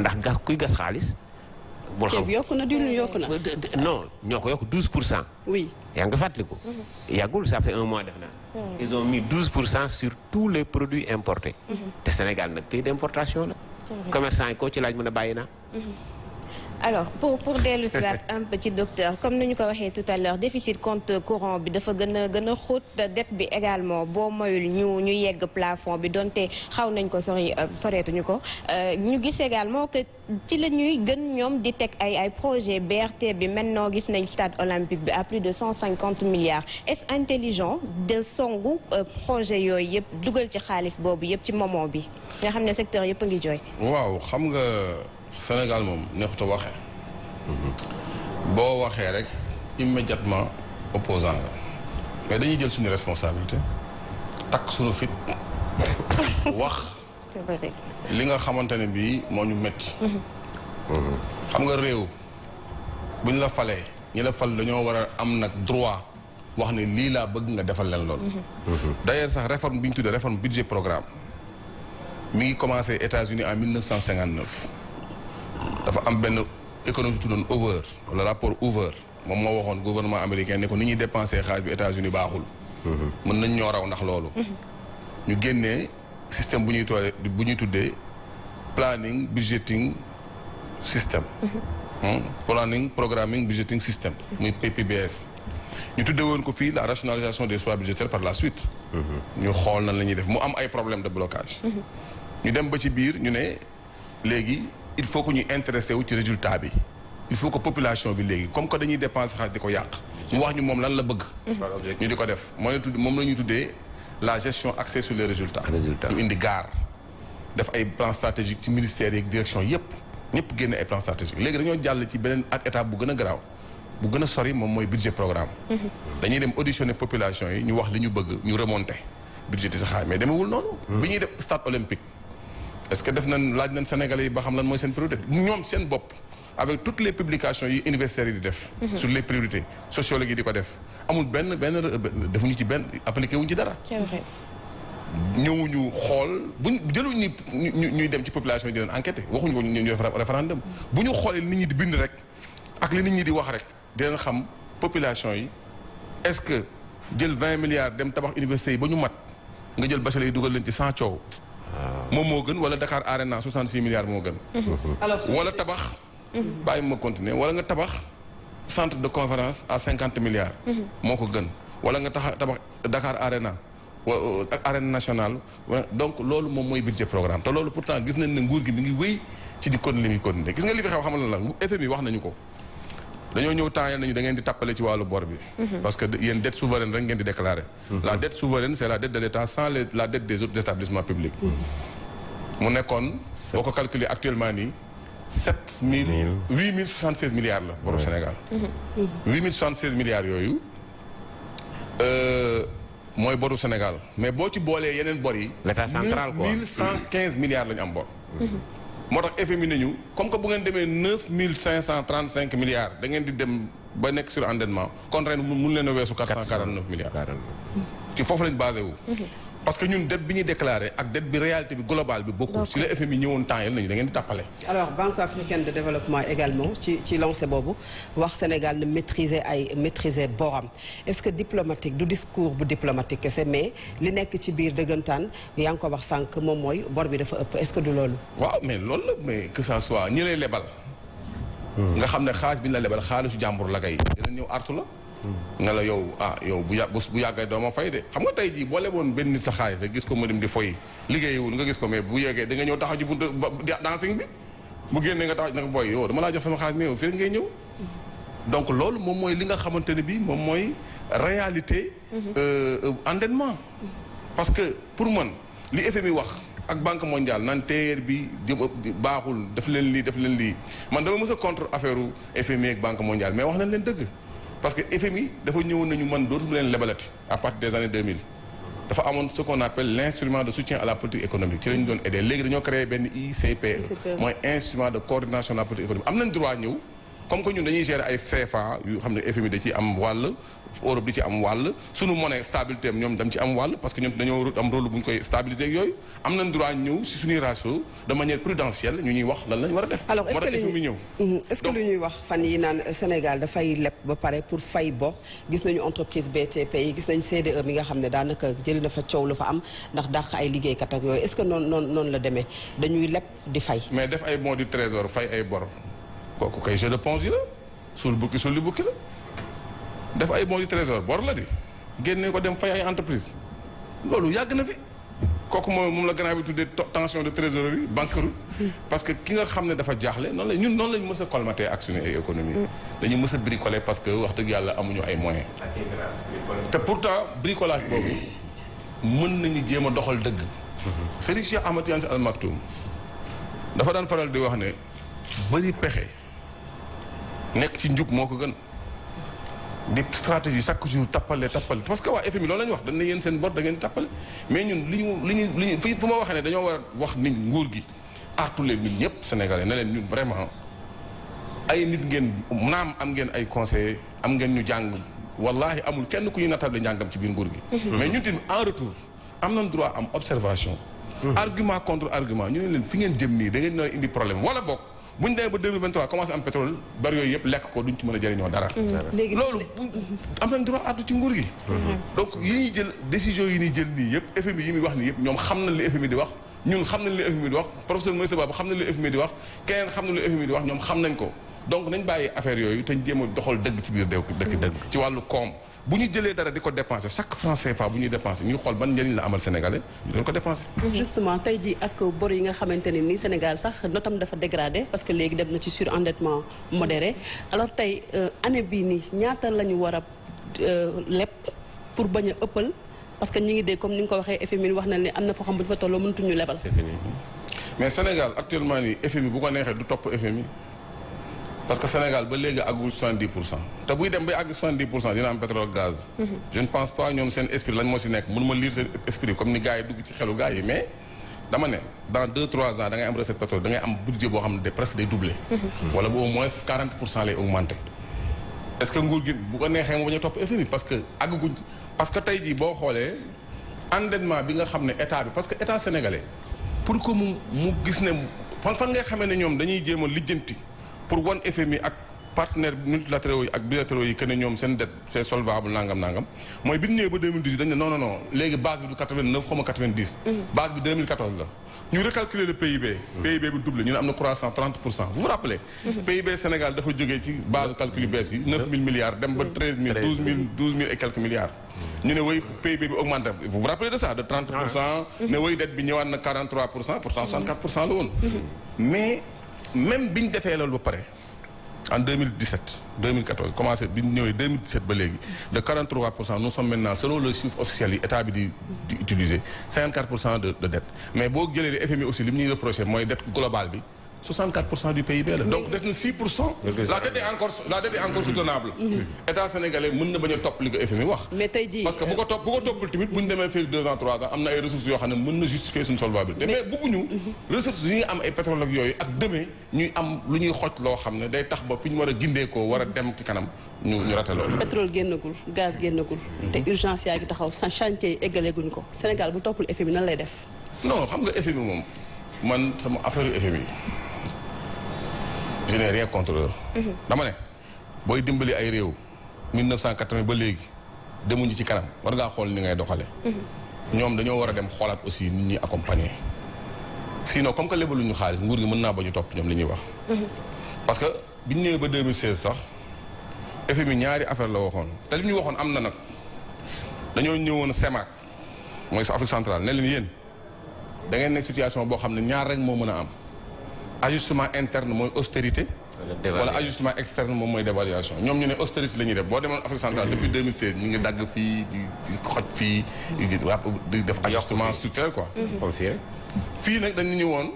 ndax gas kuy gas xaalis. bul xam ceeb yokku na diwlin yokku na. non ñoo ko yokk 12%. oui yaa ngi fàttaliku. yàggul ça fait un mois def naa. ils ont mis 12% sur tous les produits importés. te Sénégal nag pays d'importation la. commerçant yi koo ci laaj mën a bàyyi naa. alors pour dellu si waat un peu ci docteur comme ni ñu ko waxee tout à l'heure déficit compte courant bi dafa gën a xóot dette bi également boo moyul ñu yegg plafond bi donte xaw nañ ko soreetuñu ko ñu gis également que ci la ñuy gën ñoom di teg ay projet BRT bi maintenant gis nañ stade olympique bi à plus de 150 milliards est-ce intelligent de songu projet yooyu yëpp dugal ci xaalis boobu yëpp ci moment bi nga xam ne secteur yëpp a ngi jooy. waaw xam nga Sénégal moom neexut a waxee. boo waxee rek immédiatement opposant la mais dañuy jël suñu responsabilité takk suñu fit wax li nga xamante ne bii moo ñu métti. xam nga réew bu ñu la falee ñi la fal dañoo war a am nag droit wax ne lii laa bëgg nga defal leen loolu. d'ailleurs sax réforme bi ñu tuddee réforme budget programme mi ngi commencé États-Unis en 1959 dafa am benn économie tuddoon Hoover wala rapport Hoover moom moo waxoon gouvernement américain ne ko ni ñuy dépensé xaalis bi États-Unis baaxul. mën nañ ñoo raw ndax loolu. ñu génnee système bu ñuy tuddee planning budgeting système. planning programming budgeting système. muy PPBS. ñu tuddee woon ko fii la rationalisation des choix budgétaires par la suite. ñu xool nan la ñuy def mu am ay problème de blocage. ñu dem ba ci biir ñu ne léegi il faut que ñu intéressé wu ci résultat bi. il faut que population bi léegi comme que dañuy dépenser xaalis di ko yàq. mu wax ñu moom lan la bëgg. ñu di ko def moom la ñuy tuddee la gestion axée sur les résultats. ñu indi gaar def ay plan stratégique ci ministère yeeg direction yépp ñëpp génne ay plan stratégique léegi dañoo jàll ci beneen ak étape bu gën a garaaw bu gën a sori moom mooy budget programme. dañuy dem auditionner population yi ñu wax li ñu bëgg ñu remonter budget sa xaay mais demewul noonu. bi ñuy def stade olympique est-ce que def nañ laaj nañ Sénégalais yi ba xam lan mooy seen priorité ñoom seen bopp. avec toutes les publications yi universitaires yi di def. sur les priorités sociologues yi di ko def amul benn defuñu ci benn appliqué wuñ ci dara. c'est vrai. ñëwuñu xool buñ jëluñu ñuy dem ci population yi di leen enquêter waxuñu ko ñu def référendum bu ñu xoolee nit ñi di bind rek ak li nit ñi di wax rek di leen xam population yi est-ce que jël 20 milliards dem tabax université yi ba ñu mat nga jël bachelier yi dugal leen ci 100 coow. moom moo gën wala Dakar Arena 66 milliards moo gën. wala tabax. bàyyi ma continuer wala nga tabax centre de conférence à 50 milliards. moo ko gën wala nga tabax Dakar Arena ak arène nationale donc loolu moom mooy budget programme te loolu pourtant gis nañ ne nguur gi mi ngi wéy ci di continuer li muy continuer gis nga li fi xew xamal la FMI wax nañu ko dañoo ñëw temps nañu da ngeen di tappale ci wàllu bor bi. parce que yéen dette souveraine rek ngeen di déclarer. la dette souveraine c'est la dette de l'État sans la dette des autres établissements publics. mu nekkoon boo ko calculer actuellement nii. 8076 milliards la boru Sénégal. 8076 milliards yooyu mooy boru Sénégal mais boo ci boolee yeneen bor yi. l'État central quoi 9115 milliards la ñu am bor. moo tax FMI nañu comme que bu ngeen demee 9535 milliards da ngeen di dem ba nekk sur endettement kon ren mun leen a weesu 449 milliards. ci foofu lañ basé wu. parce que ñun dette bi ñuy déclaré ak dette bi réalité bi globale bi bokkul. ci la FMI ñëwoon temps yële nañu da ngeen di tàppale. alors Banque africaine de développement également ci lancé boobu wax Sénégal ne maîtriser boram est-ce que diplomatique du discours bu diplomatique kese mais li nekk ci biir dëggantaan yaa ngi ko wax sànq moom mooy bor bi dafa ëpp est-ce que du loolu. waaw mais loolu la mais que ça soit ñi lay lebal. nga xam ne xaalis bi ñu la lebal xaalisu jàmbur la kay. dinañ ñëw artu la. ne la yow bu yàggee doo ma fay de xam nga tey jii boo leboon benn nit sa xaalis rek gis ko mu dem di foy liggéeyiwul nga gis ko mais bu yeggee da nga ñëw taxaw ci buntu dancing bi bu génnee nga taxaw nag booy yow dama laa jox sama xaalis mais yow fii ngay ñëw donc loolu moom mooy li nga xamante ne bi moom mooy réalité endettement parce que pour man li FMI wax ak Banque mondiale naan TER bi baaxul def leen lii man dama mës a contre affaire FMI ak Banque mondiale mais wax nañ leen dëgg parce que FMI dafa ñëwoon nañu man dootuma leen lebalati à partir des années 2000 dafa amoon ce qu'on appelle l'instrument de soutien à la politique économique ci la ñu doon aider léegi dañoo créé benn ICPE mooy instrument de coordination de la politique économique am nañ droit ñëw comme que ñun dañuy gérer ay CFA yu xam ne FMI da ci am wàll Europe di ci am wàll sunu monnaie stabilité am ñoom dam ci am wàll parce que ñoom dañoo am rôle bu ñu koy stabiliser ak yooyu am nañ droit ñëw si suñuy ratio de manière prudentielle ñu ñuy wax lan lañ war a def. alors est-ce que lu ñuy wax fan yi naan Sénégal dafay leb ba pare pour fay bor gis nañu entreprise BTP yi gis nañu CDE mi nga xam ne daanaka jëli na fa coow la fa am ndax dàq ay liggéeykat ak yooyu est-ce que noonu la demee dañuy leb di fay. mais def ay bons du trésor fay ay bor kooku kay jeu de ponzi la suul bukki suul li bukki la def ay bons du trésor bor la di génne ko dem fay ay entreprise loolu yàgg na fi kooku moom la grand bi tuddee tension de trésorerie banqueroute parce que ki nga xam ne dafa jaaxle noonu lañ mës a colmater ak suñu ay économie dañu mës a bricoler parce que wax dëgg yàlla amuñu ay moyens te pourtant bricolage boobu mën nañu jéem a doxal dëgg Serigne Cheikh Ahmad Tidiane Sy Al Maktoum dafa daan faral di wax ne bëri pexe nekk ci njub moo ko gën des stratégies chaque jour tappale parce que waa FMI loolu la ñu wax dañ ne yéen seen bor da ngeen di tappale mais ñun li ñu fu ma waxee ne dañoo war a wax nit nguur gi artu leen ñun ñëpp sénégalais ne leen ñun vraiment ay nit ngeen naam am ngeen ay conseillers am ngeen ñu jàng wallahi amul kenn ku ñu natable njàngam ci biir nguur gi mais ñun tamit en retour am nañ droit am observation argument contre argument ñu ne leen fi ngeen jëm nii da ngeen indi problème wala bokk bu ñu demee ba 2023 commencé am pétrole bari yooyu yëpp lekk ko duñ ci mën a jëriñoo dara. loolu am nañ droit àddu ci nguur gi. donc yi ñuy jël décision yi ñuy jël nii yëpp FMI yi muy wax nii yëpp ñoom xam nañ li FMI di wax ñun xam nañ li FMI di wax professeur Moïse Ba xam nañ li FMI di wax keneen xam nañ li FMI di wax ñoom xam nañ ko donc nañ bàyyi affaire yooyu te ñu jéem a doxal dëgg ci biir dëkk ci wàllu koom bu ñu jëlee dara di ko dépensé chaque franc CFA bu ñuy dépensé ñuy xool ban njëriñ la amal sénégalais ñu doon ko dépensé. justement tey jii ak bor yi nga xamante ne ni Sénégal sax notam dafa dégradé parce que léegi dem na ci surendettement modéré alors tey année bii nii ñaata la ñu war a leb pour bañ a ëppal parce que ñi ngi dégg comme ni nga ko waxee FMI wax na ne am na foo xam bu ñu fa tolloo mënatuñu lebal. mais Sénégal actuellement nii FMI bu ko neexee du topp FMI. parce que Sénégal ba léegi àggul 70% te buy dem bay àgg 70% dina am pétrole gaz. je ne pense pas ñoom seen esprit lañ moo si nekk mënuma lire seen esprit comme ni gars yi dugg ci xelu gars yi mais dama ne dans 2-3 ans da ngay am recette pétrole da ngay am budget boo xam ne presque day doublé. wala bu au moins 40% lay augmenté. est-ce que nguur gi bu ko neexee mu bañ a topp FMI parce que àgguñ parce que tey jii boo xoolee endettement bi nga xam ne état bi parce que état sénégalais pour que mu gis ne fan ngay xamee ne ñoom dañuy jéem a lijjanti. pour wan FMI ak partenaires multilatéraux yi ak bilatéraux yi que ne ñoom seen dette c'est solvable nangam mooy bi ñu ñëwee ba 2018 dañ ne non léegi base bi du 89 xaw ma 90. base bi 2014 la. ñu recalculer le PIB. PIB bi doublé ñu ne am na croissance 30%. vous vous rappelez. PIB Sénégal dafa jógee ci base calcul yu bees yi 9000 milliards dem ba 13000 12000 et quelques milliards. ñu ne woy PIB bi augmenté vous vous rappelez de ça de 30%. ne woy dette bi ñëwaat na 43% pourtant 64% la woon. mais même bi ñu defee loolu ba pare en 2014 commencé bi ñu ñëwee 2017 ba léegi de 43% nous sommes maintenant selon le chiffre officiel yi état bi di utiliser 54% de dette mais boo jëlee le FMI aussi li mu ñuy reproché mooy dette globale bi 64% du PIB la donc des na 6%. la dette est encore soutenable. état sénégalais mën na bañ a topp li ko FMI wax. mais tey jii parce que bu ko toppul tamit bu ñu demee fii 2 ans 3 ans am na ay ressources yoo xam ne mën na justifier suñu solvabilité. mais bëgguñu ressources yi ñuy am ay pétrole ak yooyu ak demee ñuy am lu ñuy xoj loo xam ne day tax ba fi ñu war a gindeekoo war a dem ci kanam ñu rate loolu. pétrole génnagul gaz génnagul. te urgence yaa ngi taxaw sa chantier yi eggaleeguñ ko Sénégal bu toppul FMI nan lay def. non xam nga FMI moom man sama affaire FMI. je n'ai rien contre eux. dama ne booy dimbali ay réew 1980 ba léegi demuñu ci kanam war ngaa xool ni ngay doxale ñoom dañoo war a dem xoolaat aussi nit ñi accompagner. sinon comme que lebaluñu xaalis nguur gi mën naa ba ñu topp ñoom li ñuy wax. parce que bi ñu ñëwee ba 2016 sax FMI ñaari affaire la waxoon te li ñu waxoon am na nag dañoo ñëwoon CEMAC mooy sa Afrique centrale ne leen yéen da ngeen nekk situation boo xam ne ñaar rek moo mën a am. ajustement interne mooy austérité wala ajustement externe moom mooy dévaluation ñoom ñu ne austérité la ñuy def boo demoon Afrique centrale depuis 2016 ñu ngi dagg fii di xoj fii di def ajustement structurel quoi fii nag dañu ñëwoon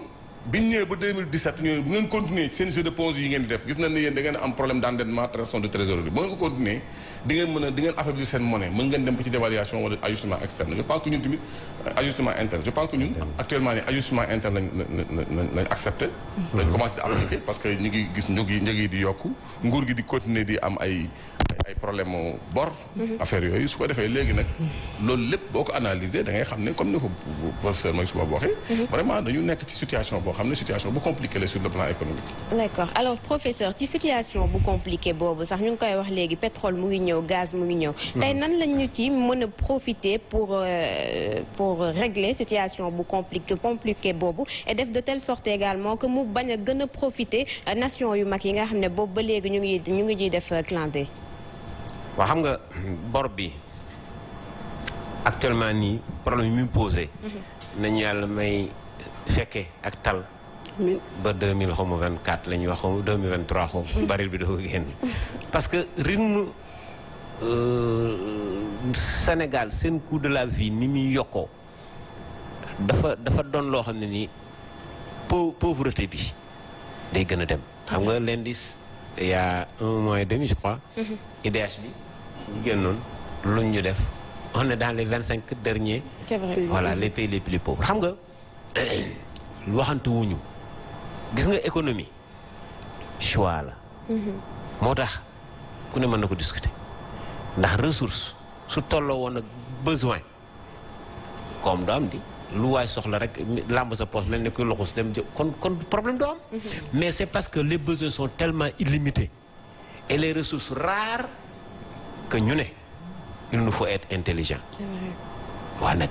biñ ñëwee ba 2017 ñu bu ngeen continuer seen jeu de ponts yi ngeen di def gis nañ ne yéen da ngeen am problème d'endettement traction de trésorerie boo ngeen ko continuer di ngeen affaiblir seen monnaie mën ngeen dem ba ci dévaluation wala ajustement externe je pense que ñun tamit ajustement interne je pense que ñun actuellement ni ajustement interne lañ accepté lañ commencé di appliquer parce que ñu ngi gis njëg yi di yokku nguur gi di continuer di am ay problème bor affaire yooyu su ko defee léegi nag loolu lépp boo ko analyser da ngay xam ne comme ni ko professeur Moïse Ba waxee vraiment dañu nekk ci situation boo xam ne situation bu compliquée la sur le plan économique. d'accord alors professeur ci situation bu compliqué boobu sax ñu ngi koy wax léegi pétrole mu ngi ñëw gaz mu ngi ñëw tey nan lañ ñu ci mën a profiter pour régler situation bu compliqué boobu et def de telle sorte également que mu bañ a gën a profiter nation yu mag yi nga xam ne boobu ba léegi ñu ngi ñuy def clin d'œil. waaw xam nga bor bi actuellement nii problème yi muy posé nañu yàlla may fekke ak tal ba 2024 la ñuy wax 2023 xaw baril bi dafa génn parce que rythme Sénégal seen coût de la vie ni muy yokkoo dafa doon loo xam ne nii pauvreté bi day gën a dem xam nga l'indice il y a 1 mois et demi je crois IDH bi génnoon luñ ñu def on est dans les 25 derniers. C'est vrai. Voilà les pays les plus pauvres. xam nga waxantu wuñu gis nga économie choix la. moo tax ku ne mën na ko discuter ndax ressource su tolloo woon ak besoin comme doo am di lu waay soxla rek làmb sa poche mel ni kuy loxus dem kon problème doo am. mais c'est parce que les besoins sont tellement illimités et les ressources rares que ñu ne il nous faut être intelligent. C'est vrai. waaw nag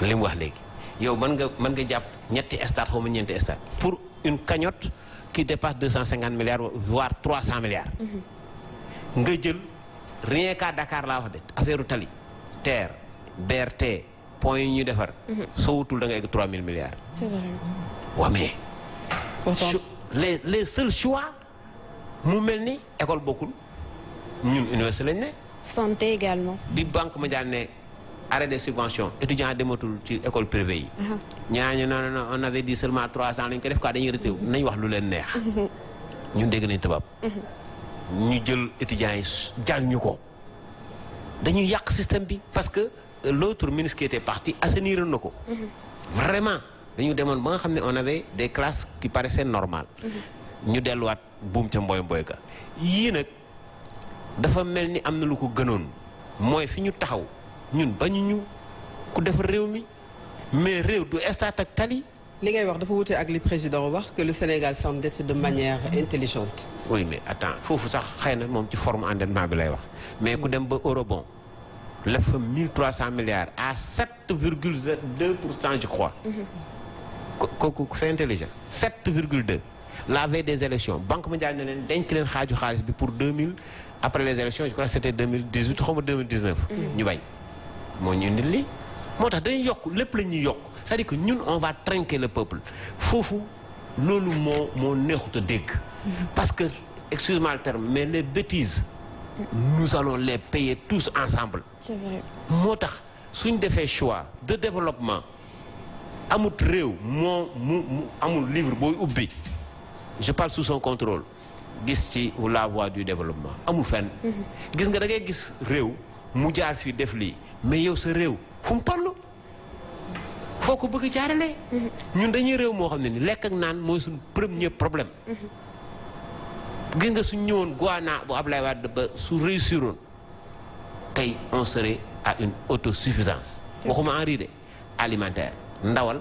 li mu wax léegi yow mën nga jàpp ñetti stade xaw ma ñeenti stade pour une cagnotte qui dépasse 250 milliards voire 300 milliards. nga jël rien qu'à Dakar laa wax de affaire tali terre BRT point yi ñu defar. soo wutul da nga egg 3000 milliards. C'est vrai. waaw mais. Pourtant. les seuls choix mu mel ni école bokkul ñun université lañ ne. Santé également. bi banque mondiale ne arrêt des subventions étudiants dematul ci école privée yi. ñaañu non on avait dit seulement 300 lañ ko def quoi dañuy reté nañ wax lu leen neex. ñun dégg nañ tubaab. ñu jël étudiants yi jàll ñu ko. dañuy yàq système bi parce que l'autre ministre qui était parti assainir na ko. vraiment dañu demoon ba nga xam ne on avait des classes qui paraissaient normales. ñu delluwaat buum ca mboy mboy ka yii nag dafa mel ni am na lu ko gënoon mooy fi ñu taxaw ñun bañu ñu ku defar réew mi mais réew du état ak tali. li ngay wax dafa wute ak li président wax que le Sénégal s'endette de manière intelligente. oui mais attends foofu sax xëy na moom ci forme endettement bi lay wax mais ku dem ba eurobond lef fa 1300 milliards à 7,2% je crois. kooku c'est intelligent 7,2. la veille des élections banque mondiale ne leen denc leen xaaju xaalis bi pour 2000 après les élections je crois que c'était 2018 xaw ma 2019. ñu bañ moo ñu indil lii moo tax dañuy yokk lépp la ñuy yokk c'est-à-dire que ñun on va trinquer le peuple foofu loolu moo neexut a dégg. parce que excuse-moi le terme mais les bêtises nous allons les payer tous ensemble. C'est vrai. moo tax suñ defee choix de développement amut réew mu amul livre booy ubbi. je parle sous son contrôle gis ci la voie du développement amul fenn. gis nga da ngay gis réew mu jaar fii def lii mais yow sa réew fu mu toll foo ko bëgg jaarale. ñun dañuy réew moo xam ne ni lekk ak naan mooy suñ premier problème. gis nga suñ ñëwoon Guana bu Ablaye Wade ba su réussiroon tey on serait à une autosuffisance. waxuma en riz de alimentaire ndawal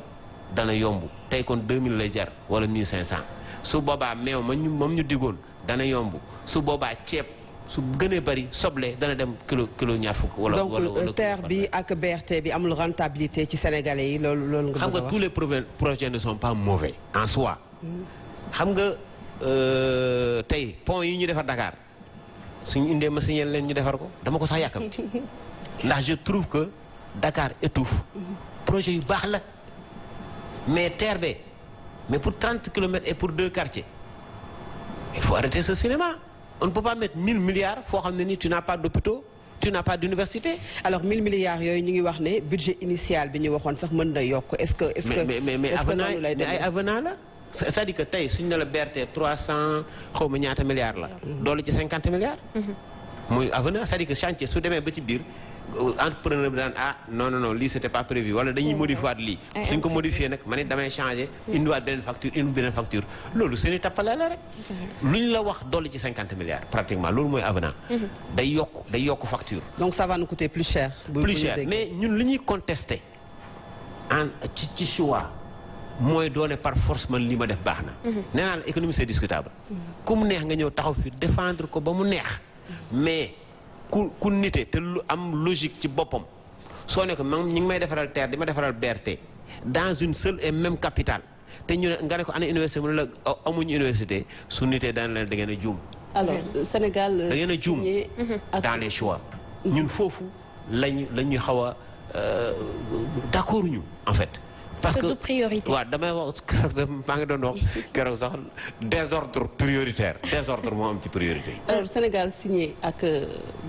dana yomb tey kon 2000 lay jar wala 1500. su boobaa meew moom ñu diggoon dana yomb su boobaa ceeb su gënee bari soble dana dem kilo ñaar fukk. wala donc terre bi ak BRT bi amul rentabilité ci sénégalais yi loolu nga xam nga tous les projets ne sont pas mauvais en soi. xam nga tey pont yi ñu defar Dakar suñu indee ma signal leen ñu defar ko dama ko sax yàkkamti ndax je trouve que Dakar étouffe projet yu baax la mais terre bi. mais pour 30 kilomètres et pour 2 quartiers il faut arrêter ce cinéma on ne peut pas mettre 1000 milliards foo xam ne ni tu n'as pas d'hôpitaux tu n'as pas d'université. alors 1000 milliards yooyu ñu ngi wax ne budget initial bi ñu waxoon sax mën na yokk est-ce que mais ay avenant la c'est-à-dire que tey suñu ne la BRT 300 xaw ma ñaata milliards la. doole ci 50 milliards. muy avenant c'est-à-dire que chantier su demee ba ci biir. entrepreneur bi daan non lii c'était pas prévu wala dañuy modifier lii suñ ko modifier nag man it damay changer indiwaat beneen facture loolu seeni tappale la rek lu ñu la wax dolli ci 50 milliards pratiquement loolu mooy avenant day yokk facture donc ça va nous coûter plus cher mais ñun li ñuy contester ci choix mooy doone par force man li ma def baax na nee naa la économie c'est discutable ku mu neex nga ñëw taxaw fi défendre ko ba mu neex mais ku nite te lu am logique ci boppam soo ne ko man ñi ngi may defaral terre di ma defaral BRT dans une seule et même capitale te ñu ne nga ne ko ana université mu ne la amuñu université su nitee daan la da ngeen a juum. alors Sénégal da ngeen a juum dans les choix. ñun foofu lañu xaw a d'accord ñu en fait. parce que priorité waaw damay wax keroog maa ngi doon wax keroog sax désordre prioritaire désordre moo am ci priorité yi. alors Sénégal signé ak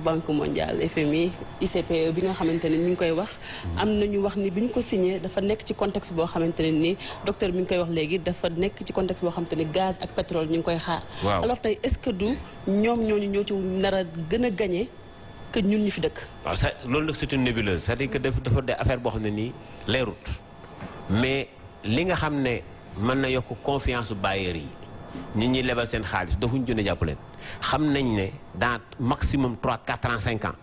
Banque mondiale FMI ICPE bi nga xamante ne ñu ngi koy wax. am na ñu wax ni bi ñu ko signé dafa nekk ci contexte boo xamante ne ni docteur mi ngi koy wax léegi dafa nekk ci contexte boo xamante ne gaz ak pétrole ñu ngi koy xaar. waaw alors tey est-ce que du ñoom ñoo ci nar a gën a gagné que ñun ñi fi dëkk. waaw ça loolu nag c'est une nébuleuse c'est-à-dire que dafa de affaire boo xam ne nii leerut mais li nga xam ne mën na yokk confiance su bailleurs yi nit ñi lebal seen xaalis dafuñ jënd jàpp leen xam nañ ne dans maximum 3 4 ans 5 ans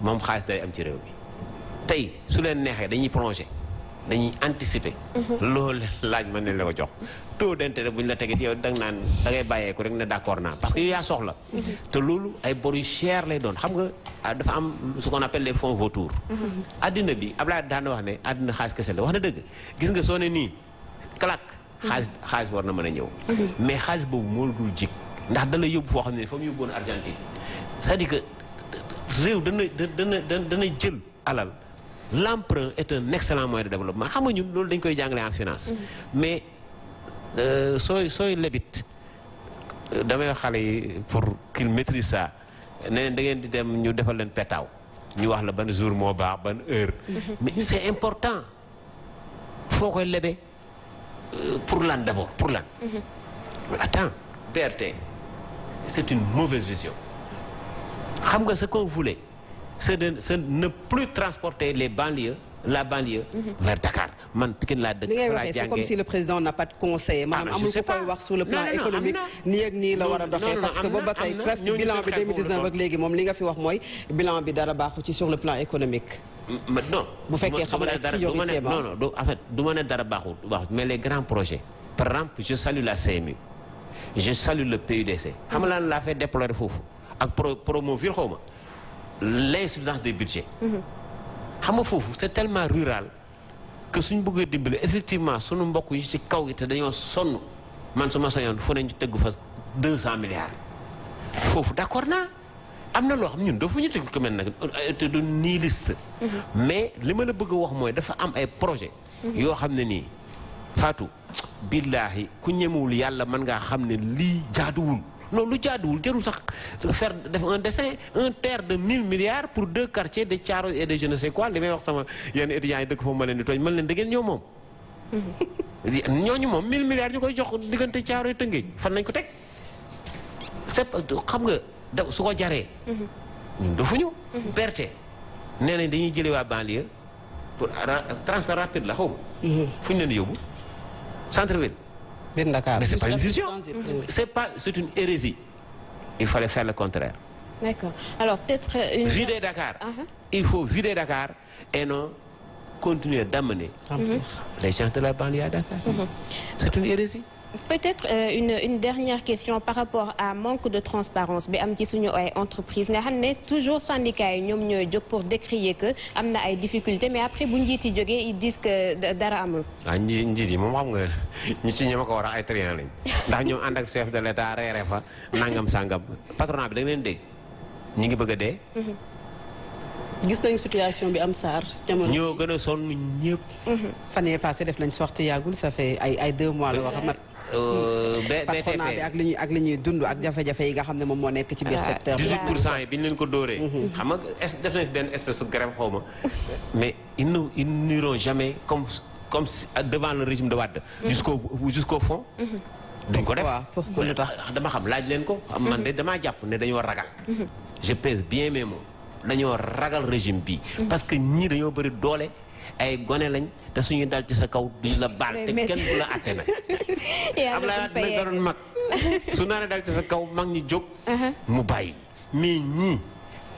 moom xaalis day am ci réew mi tey su leen neexee dañuy prolonger dañuy anticiper. loolu laaj ma ne la ko jox taux d'intérêt bu ñu la tegee yow da nga naan da ngay bàyyeeku rek ne d'accord naa parce que yow yaa soxla. te loolu ay bor yu cher lay doon xam nga dafa am ce qu'on appelle les fonds vautours. addina bi Ablaye daan na wax ne addina xaalis kese la wax na dëgg gis nga soo ne nii clac. xaalis war na mën a ñëw. mais xaalis boobu moo dul jig ndax dana yóbbu foo xam ne fa mu yóbbuwoon Argentine c'est-à-dire que réew dana jël alal. L'emprunt est un excellent moyen de développement xam nga ñun loolu dañ koy jàngale en finance. mais sooy lebit damay wax xale yi pour qu'ils maîtrisent ça ne leen da ngeen di dem ñu defal leen petaaw ñu wax la ban jour moo baax ban heure. mais c'est important foo koy lebe pour lan d'abord pour lan. mais attends BRT c'est une mauvaise vision xam nga ce qu'on voulait. c'est de ne plus transporter la banlieue vers Dakar man Pikine laa dëkk. li ngay waxee c'est comme si le président n'a pas de conseil. maanaam amul ko koy wax sur le plan économique. nii ak nii la war a doxee parce que booba tey presque bilan bi 2019 ak léegi moom li nga fi wax mooy bilan bi dara baaxu ci sur le plan économique. non bu fekkee xam nga priorité non en fait du ma ne dara baaxul mais les grands projets par exemple je salue la CMU je salue le PUDC. xam nga lan laa fay déplorer foofu ak Promoville xaw ma. L'insuffisance des budgets. xam nga foofu c'est tellement rural que suñ bëggee dimbali effectivement sunu mbokk yi ci kaw gi te dañoo sonn man su ma soñoon fu ne ñu tëgg fa 200 milliards. foofu d'accord naa am na loo xam ñun dafa ñu tëgg ko mel nag te du nihiliste. mais li ma la bëgg a wax mooy dafa am ay projets. yoo xam ne nii Fatou. billaahi ku ñemewul yàlla mën ngaa xam ne lii jaaduwul. non lu jaaduwul jarul sax faire def un dessin un terre de 1000 milliards pour 2 quartiers de Thiaroye et de je ne sais quoi li may wax sama yenn étudiants yi dëkk foofu ma leen di tooñ man leen da ngeen ñëw moom. ñooñu moom 1000 milliards ñu koy jox diggante Thiaroye Tëngéej fan nañ ko teg c'est xam nga da su ko jaree. ñun defuñu. BRT nee nañ dañuy jëlee waa banlieue pour transfert rapide la xaw ma. fu ñu leen di yóbbu centre-ville. Mais c'est pas une vision. C'est une hérésie. Il fallait faire le contraire. D'accord. Alors peut-être vider Dakar. Il faut vider Dakar et non continuer d'amener les gens de la banlieue à Dakar. C'est une hérésie. Peut-être une dernière question par rapport à manque de transparence bi am ci suñu ay entreprise nga xam ne toujours syndicats yi ñoom ñooy jóg pour décrier que am na ay difficultés mais après bu njiit yi jógee ils disent que dara amul. waaw njiit yi moom xam nga ñi ci ñoom ko war a ay trian lañ ndax ñoom ànd ak chef de l'État reere fa nangam sangam patronat bi da nga leen dégg ñi ngi bëgg a dee. gis nañu situation bi am Sarr jamono ñoo gën a sonn ñëpp. fan yii passé def nañ sortie yàggul ça fait ay 2 mois la wax a mat. patronat bi ak li ñuy dund ak jafe-jafe yi nga xam ne moom moo nekk ci biir secteur bi. 18% yi bi ñu leen ko dóoree. xam nga def nañ benn espèce de grève xaw ma mais ils n'iront jamais comme devant le régime de Wade. jusqu'au fond. duñ ko def waaw lu tax dama xam laaj leen ko. man de damaa jàpp ne dañoo ragal. je pèse bien mes mots dañoo ragal régime bi. parce que ñii dañoo bëri doole. ay gone lañ te suñu dal ci sa kaw duñ la baal te kenn du la àtte nag. Abdoulaye Wade nag da doon mag su naanee dal ci sa kaw mag ñi jóg. mu bàyyi mais ñii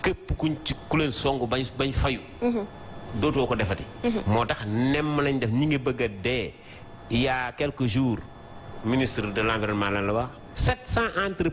képp ku leen songu bañ fayu. dootoo ko defati. moo tax nemm lañ def ñi ngi bëgg a dee il y a quelques jours ministre de l'environnement lan la wax 700 entreprises